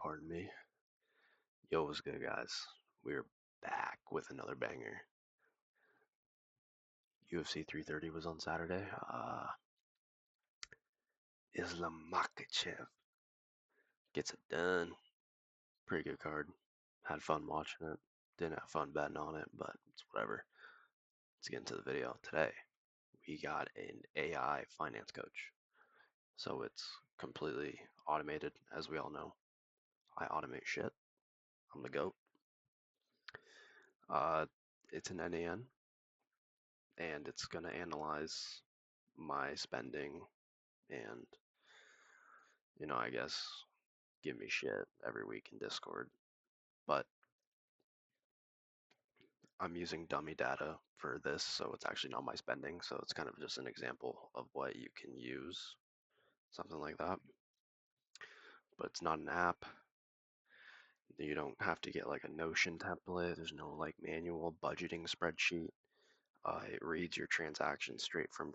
pardon me. Yo, what's good, guys? We're back with another banger. UFC 330 was on Saturday. Islam Makhachev gets it done. Pretty good card. Had fun watching it. Didn't have fun betting on it, but it's whatever. Let's get into the video. Today, we got an AI finance coach. So it's completely automated, as we all know. I automate shit. I'm the GOAT. Uh, it's an NAN, and it's going to analyze my spending and, I guess give me shit every week in Discord. But I'm using dummy data for this, so it's actually not my spending. So it's kind of just an example of what you can use, something like that. But it's not an app. You don't have to get like a Notion template. There's no like manual budgeting spreadsheet. It reads your transactions straight from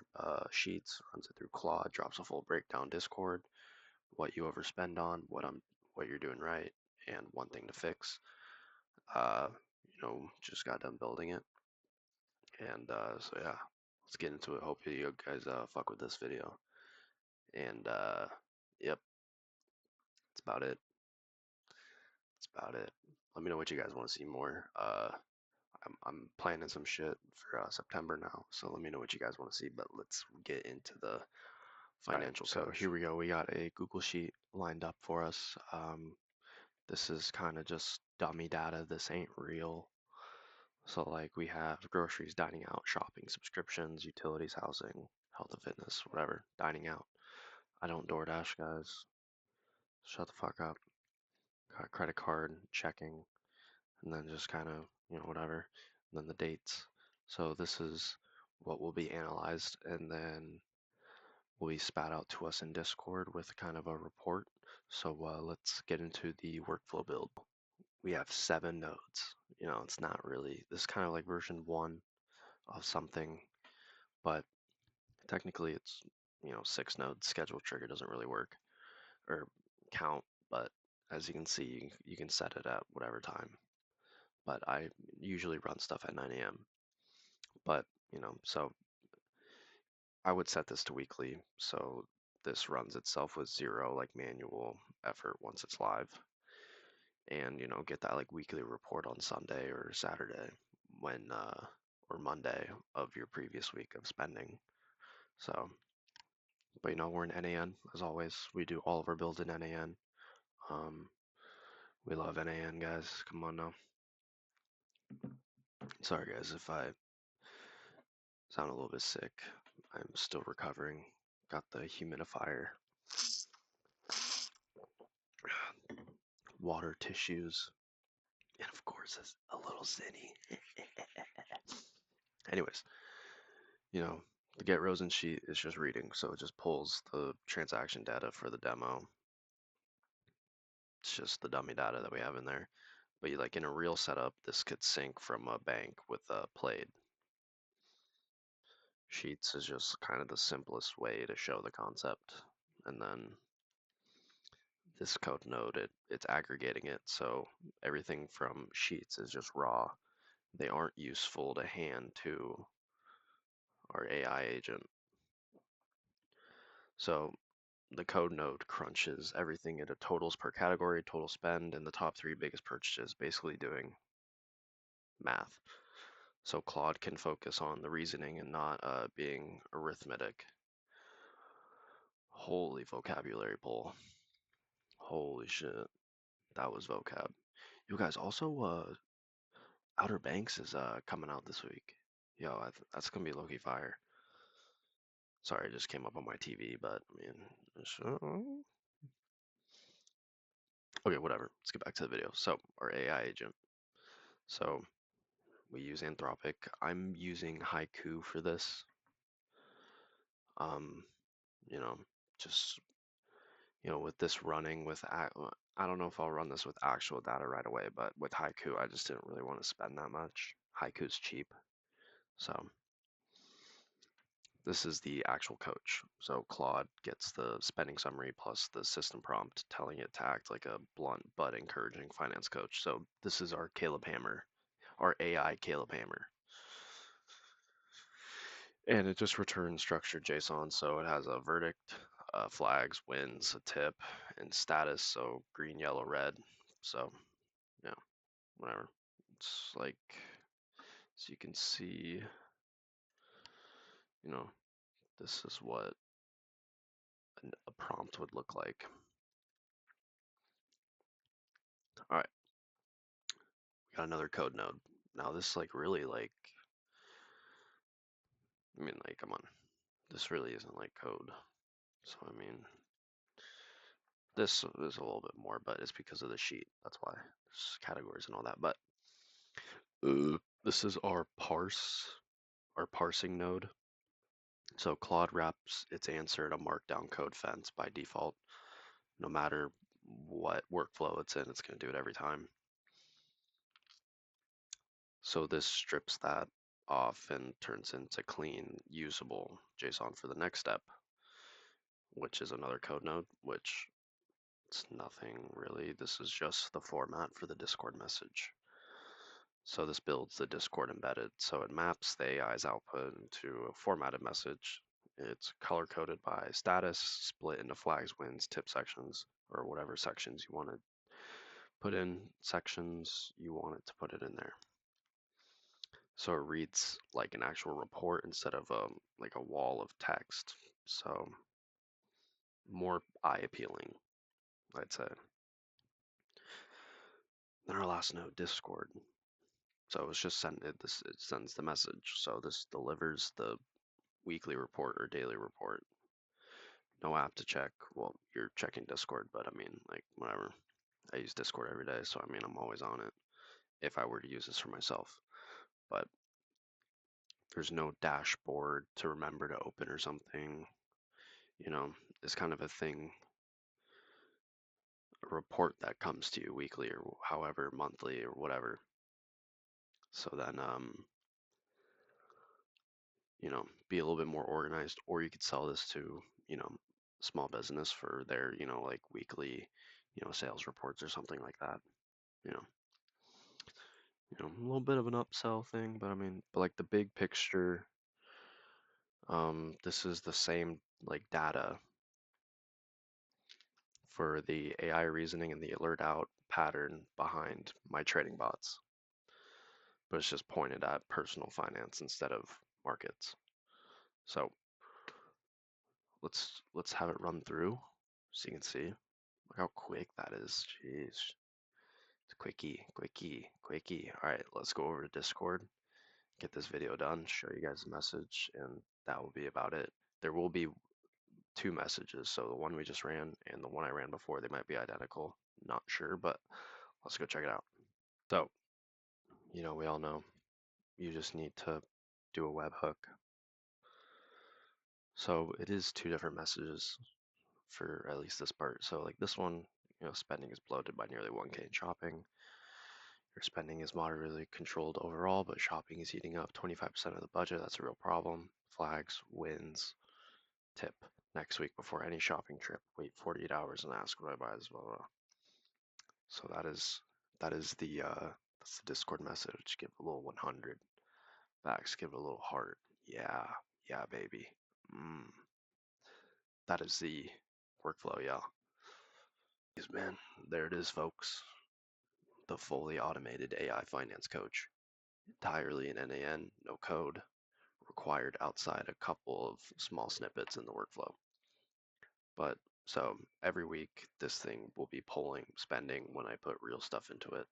Sheets, runs it through Claude, drops a full breakdown Discord, what you overspend on, what you're doing right, and one thing to fix. Uh, just got done building it, and so yeah, let's get into it. Hope you guys fuck with this video, and yep, that's about it. That's about it. Let me know what you guys want to see more. I'm planning some shit for September now, so let me know what you guys want to see. But let's get into the financial. So here we go. We got a Google Sheet lined up for us. This is kind of just dummy data. This ain't real. So like we have groceries, dining out, shopping, subscriptions, utilities, housing, health and fitness, whatever, dining out. I don't DoorDash, guys. Shut the fuck up. Got credit card, checking, and then just kind of, whatever. And then the dates. So this is what will be analyzed and then will be spat out to us in Discord with kind of a report. So let's get into the workflow build. We have 7 nodes. It's not really, this is kind of like version 1 of something, but technically it's 6 nodes. Schedule trigger doesn't really work or count, but as you can see, you can set it at whatever time. But I usually run stuff at 9 a.m. But so I would set this to weekly, so this runs itself with 0 like manual effort once it's live, and get that like weekly report on Sunday or Saturday when or Monday of your previous week of spending. So, but we're in NAN as always. We do all of our builds in NAN. Um, we love NAN, guys. Come on now. Sorry, guys, if I sound a little bit sick. I'm still recovering. Got the humidifier, water, tissues, and of course, a little zinny. Anyways, the get Rosen sheet is just reading, so it just pulls the transaction data for the demo. It's just the dummy data that we have in there. But like in a real setup, this could sync from a bank with a Plaid. Sheets is just kind of the simplest way to show the concept. And then this code node, it's aggregating it, so everything from Sheets is just raw. They aren't useful to hand to our AI agent. So the code node crunches everything into totals per category, total spend, and the top 3 biggest purchases, basically doing math. So Claude can focus on the reasoning and not being arithmetic. Holy vocabulary pull. Holy shit. That was vocab. You guys, also Outer Banks is coming out this week. Yo, that's gonna be low-key fire. Sorry, it just came up on my TV, but I mean, okay, whatever. Let's get back to the video. So, our AI agent. So, we use Anthropic. I'm using Haiku for this. Um, you know, just with this running with I don't know if I'll run this with actual data right away, but with Haiku, I just didn't really want to spend that much. Haiku's cheap, so This is the actual coach. So Claude gets the spending summary plus the system prompt telling it to act like a blunt but encouraging finance coach. So this is our Caleb Hammer, our AI Caleb Hammer. And it just returns structured JSON. So it has a verdict, flags, wins, a tip, and status. So green, yellow, red. So yeah, whatever. It's like, so you can see, you know, this is what a prompt would look like. All right, we got another code node. Now this like really like, I mean like, come on, this really isn't like code. So I mean, this is a little bit more, but it's because of the sheet. That's why there's categories and all that. But this is our parsing node. So Claude wraps its answer in a markdown code fence by default. No matter what workflow it's in, it's going to do it every time. So this strips that off and turns into clean, usable JSON for the next step, which is another code node, which it's nothing really. This is just the format for the Discord message. So this builds the Discord embedded. So it maps the AI's output into a formatted message. It's color coded by status, split into flags, wins, tip sections, or whatever sections you want to put in, sections you want it to put it in there. So it reads like an actual report instead of like a wall of text. So more eye appealing, I'd say. Then our last node, Discord. So it's just it sends the message. So this delivers the weekly report or daily report. No app to check. Well, you're checking Discord, but I mean, like, whatever. I use Discord every day, so I mean, I'm always on it if I were to use this for myself. But there's no dashboard to remember to open or something. You know, it's kind of a thing, a report that comes to you weekly or however, monthly or whatever. So then, be a little bit more organized, or you could sell this to, small business for their, like weekly, sales reports or something like that. You know, a little bit of an upsell thing, but I mean, but like the big picture, this is the same like data for the AI reasoning and the alert out pattern behind my trading bots, but it's just pointed at personal finance instead of markets. So let's have it run through so you can see. Look how quick that is. Jeez. It's quickie, quickie, quickie. All right, let's go over to Discord, get this video done, show you guys the message, and that will be about it. There will be two messages, so the one we just ran and the one I ran before, they might be identical. Not sure, but let's go check it out. So, we all know you just need to do a webhook. So it is two different messages for at least this part. So like this one, spending is bloated by nearly 1K in shopping. Your spending is moderately controlled overall, but shopping is eating up 25% of the budget. That's a real problem. Flags, wins, tip. Next week before any shopping trip, wait 48 hours and ask what I buy. Blah, blah. So that is the Discord message. Give a little 100 backs. Give it a little heart. Yeah, yeah, baby. That is the workflow, yeah. Man, there it is, folks. The fully automated AI finance coach. Entirely in NAN, no code, required outside a couple of small snippets in the workflow. But so every week, this thing will be pulling spending when I put real stuff into it.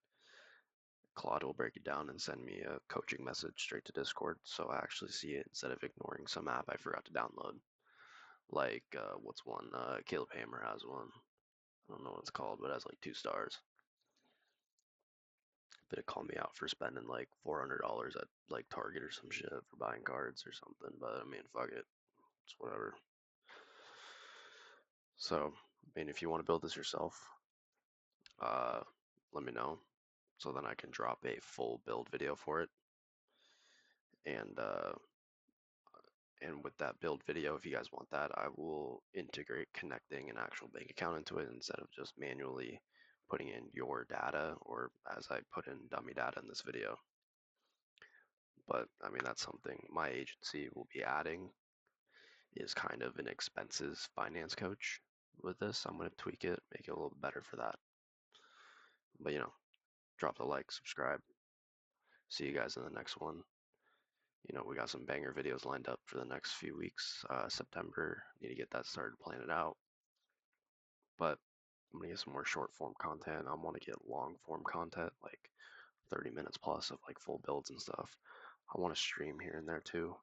Claude will break it down and send me a coaching message straight to Discord, so I actually see it instead of ignoring some app I forgot to download. Like, what's one? Caleb Hammer has one. I don't know what it's called, but it has like 2 stars. But it called me out for spending like $400 at like Target or some shit for buying cards or something. But I mean, fuck it, it's whatever. So, I mean, if you want to build this yourself, uh, let me know so then I can drop a full build video for it. And And with that build video, if you guys want that, I will integrate connecting an actual bank account into it instead of just manually putting in your data or as I put in dummy data in this video. But I mean, that's something my agency will be adding, is kind of an expenses finance coach with this. I'm going to tweak it, make it a little better for that. But drop the like, subscribe. See you guys in the next one. We got some banger videos lined up for the next few weeks. September, need to get that started, plan it out. But I'm gonna get some more short form content. I want to get long form content, like 30 minutes plus of like full builds and stuff. I want to stream here and there too,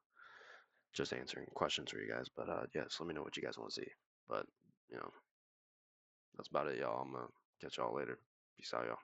just answering questions for you guys. But yeah, just let me know what you guys want to see. But you know, that's about it, y'all. I'm gonna catch y'all later. Peace out, y'all.